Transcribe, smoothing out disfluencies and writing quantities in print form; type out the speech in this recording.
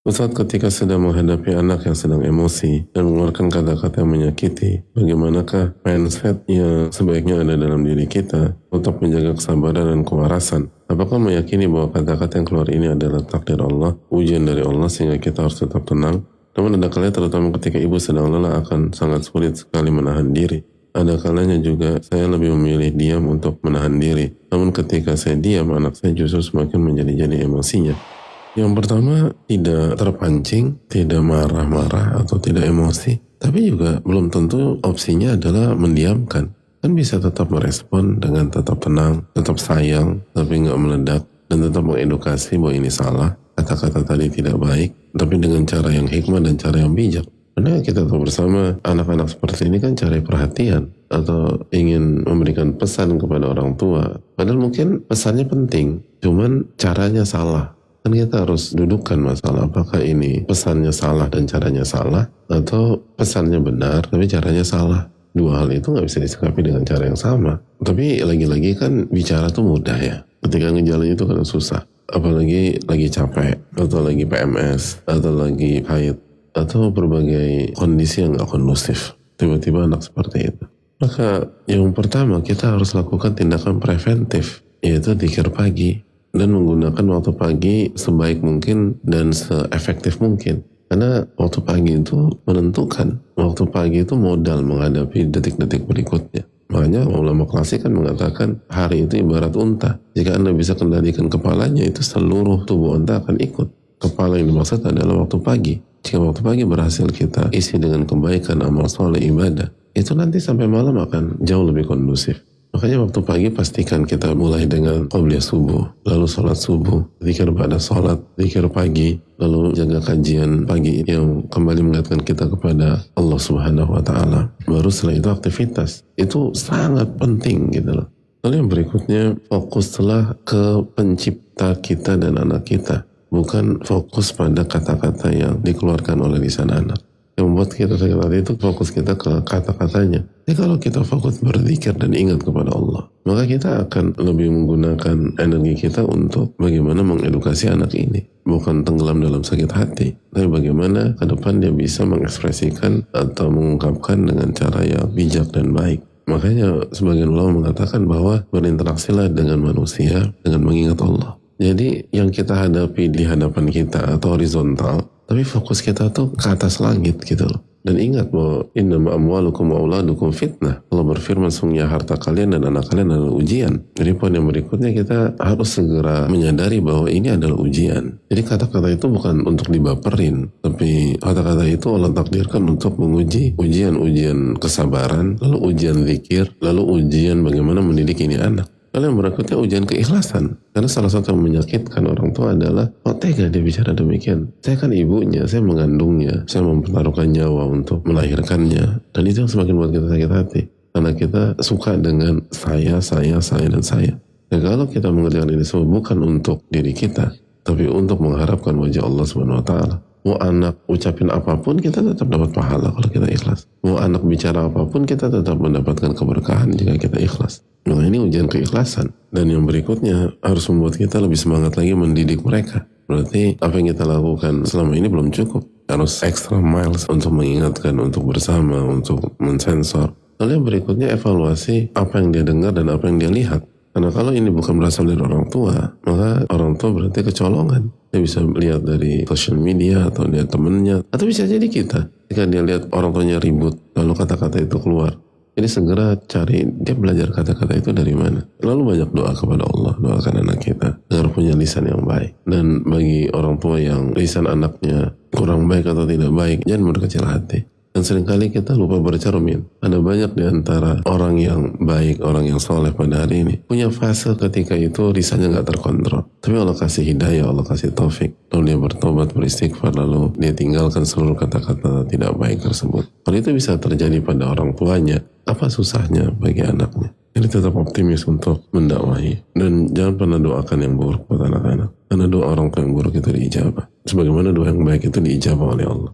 Ustadz, ketika sedang menghadapi anak yang sedang emosi dan mengeluarkan kata-kata yang menyakiti, bagaimanakah mindset yang sebaiknya ada dalam diri kita untuk menjaga kesabaran dan kewarasan? Apakah meyakini bahwa kata-kata yang keluar ini adalah takdir Allah, ujian dari Allah, sehingga kita harus tetap tenang? Namun ada kalanya, terutama ketika ibu sedang lelah, akan sangat sulit sekali menahan diri. Ada kalanya juga saya lebih memilih diam untuk menahan diri. Namun ketika saya diam, anak saya justru semakin menjadi emosinya. Yang pertama, tidak terpancing, tidak marah-marah atau tidak emosi. Tapi juga belum tentu opsinya adalah mendiamkan. Kan bisa tetap merespon dengan tetap tenang, tetap sayang, tapi nggak meledak, dan tetap mengedukasi bahwa ini salah, kata-kata tadi tidak baik, tapi dengan cara yang hikmah dan cara yang bijak. Karena kita tahu bersama, anak-anak seperti ini kan cari perhatian atau ingin memberikan pesan kepada orang tua. Padahal mungkin pesannya penting, cuman caranya salah. Kan kita harus dudukkan masalah, apakah ini pesannya salah dan caranya salah, atau pesannya benar tapi caranya salah. Dua hal itu nggak bisa disikapi dengan cara yang sama. Tapi lagi-lagi kan bicara tuh mudah ya, ketika ngejalan itu kan susah. Apalagi lagi capek, atau lagi PMS, atau lagi haid, atau berbagai kondisi yang nggak kondusif. Tiba-tiba anak seperti itu. Maka yang pertama kita harus lakukan tindakan preventif, yaitu dzikir pagi. Dan menggunakan waktu pagi sebaik mungkin dan seefektif mungkin. Karena waktu pagi itu menentukan. Waktu pagi itu modal menghadapi detik-detik berikutnya. Makanya ulama klasik kan mengatakan hari itu ibarat unta. Jika Anda bisa kendalikan kepalanya, itu seluruh tubuh unta akan ikut. Kepala yang dimaksud adalah waktu pagi. Jika waktu pagi berhasil kita isi dengan kebaikan, amal soleh, ibadah, itu nanti sampai malam akan jauh lebih kondusif. Makanya waktu pagi pastikan kita mulai dengan qabliyah subuh, lalu sholat subuh, zikir pada sholat, zikir pagi, lalu jaga kajian pagi yang kembali mengingatkan kita kepada Allah Subhanahu wa Ta'ala. Baru setelah itu aktivitas. Itu sangat penting gitu loh. Lalu yang berikutnya, fokuslah ke pencipta kita dan anak kita, bukan fokus pada kata-kata yang dikeluarkan oleh lisan anak. Yang membuat kita sakit hati itu fokus kita ke kata-katanya. Jadi kalau kita fokus berzikir dan ingat kepada Allah, maka kita akan lebih menggunakan energi kita untuk bagaimana mengedukasi anak ini. Bukan tenggelam dalam sakit hati, tapi bagaimana ke depan dia bisa mengekspresikan atau mengungkapkan dengan cara yang bijak dan baik. Makanya sebagian ulama mengatakan bahwa berinteraksilah dengan manusia dengan mengingat Allah. Jadi yang kita hadapi di hadapan kita atau horizontal, tapi fokus kita tuh ke atas langit gitu loh. Dan ingat bahwa innama amwalukum wa auladukum fitnah. Allah berfirman, sungguhnya harta kalian dan anak kalian adalah ujian. Jadi poin yang berikutnya, kita harus segera menyadari bahwa ini adalah ujian. Jadi kata-kata itu bukan untuk dibaperin, tapi kata-kata itu Allah takdirkan untuk menguji ujian kesabaran, lalu ujian zikir, lalu ujian bagaimana mendidik ini anak. Lalu yang berikutnya ujian keikhlasan. Karena salah satu yang menyakitkan orang tua adalah, kok tega dia bicara demikian? Saya kan ibunya, saya mengandungnya, saya mempertaruhkan nyawa untuk melahirkannya. Dan itu yang semakin buat kita sakit hati. Karena kita suka dengan saya, dan saya. Dan kalau kita mengerjakan ini semua bukan untuk diri kita, tapi untuk mengharapkan wajah Allah Subhanahu wa Ta'ala. Mau anak ucapin apapun, kita tetap dapat pahala kalau kita ikhlas. Mau anak bicara apapun, kita tetap mendapatkan keberkahan jika kita ikhlas. Nah, ini ujian keikhlasan. Dan yang berikutnya harus membuat kita lebih semangat lagi mendidik mereka. Berarti apa yang kita lakukan selama ini belum cukup. Harus extra miles untuk mengingatkan, untuk bersama, untuk mensensor. Lalu yang berikutnya evaluasi apa yang dia dengar dan apa yang dia lihat. Karena kalau ini bukan berasal dari orang tua, maka orang tua berarti kecolongan. Dia bisa lihat dari social media atau lihat temennya, atau bisa jadi kita. Jika dia lihat orang tuanya ribut, lalu kata-kata itu keluar. Jadi segera cari dia belajar kata-kata itu dari mana. Lalu banyak doa kepada Allah, doakan anak kita agar punya lisan yang baik. Dan bagi orang tua yang lisan anaknya kurang baik atau tidak baik, jangan berkecil hati. Dan seringkali kita lupa bercermin. Ada banyak di antara orang yang baik, orang yang soleh pada hari ini punya fase ketika itu lisannya gak terkontrol. Tapi Allah kasih hidayah, Allah kasih taufik. Lalu dia bertobat, beristighfar, lalu dia tinggalkan seluruh kata-kata tidak baik tersebut. Kalau itu bisa terjadi pada orang tuanya, apa susahnya bagi anaknya? Jadi tetap optimis untuk mendakwahi. Dan jangan pernah doakan yang buruk buat anak-anak. Karena doa orang tua yang buruk itu diijabah. Sebagaimana doa yang baik itu diijabah oleh Allah.